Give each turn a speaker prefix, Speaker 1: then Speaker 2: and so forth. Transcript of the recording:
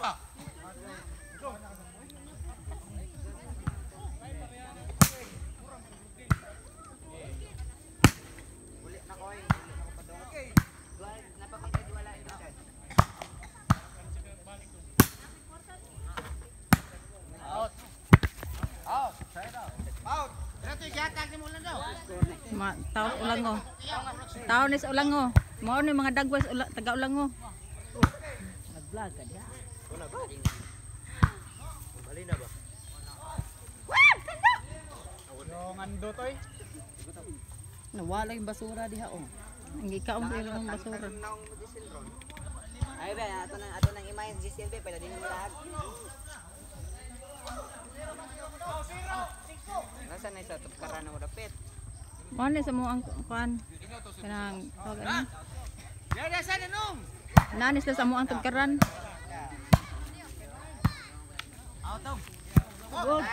Speaker 1: pa.
Speaker 2: Taon ulango. Taon is ulango. Mao ni mga dagwas taga ulango. Nag-vlog ka diha.
Speaker 3: Wala ba? Bali na ba?
Speaker 1: Yung ando toy.
Speaker 2: Nawala yung basura diha oh. Ang ikaon pa yung basura.
Speaker 4: Ay ba, ato nang imayin si Silve, pwede din mo lahat. Nasa na isa tupkaran mo dapit.
Speaker 2: Mao ni sa mo ang kuan. Kanang tawag ano?
Speaker 1: Ya sana nung.
Speaker 2: Nanis na sa mo ang tugkaran.
Speaker 1: Out.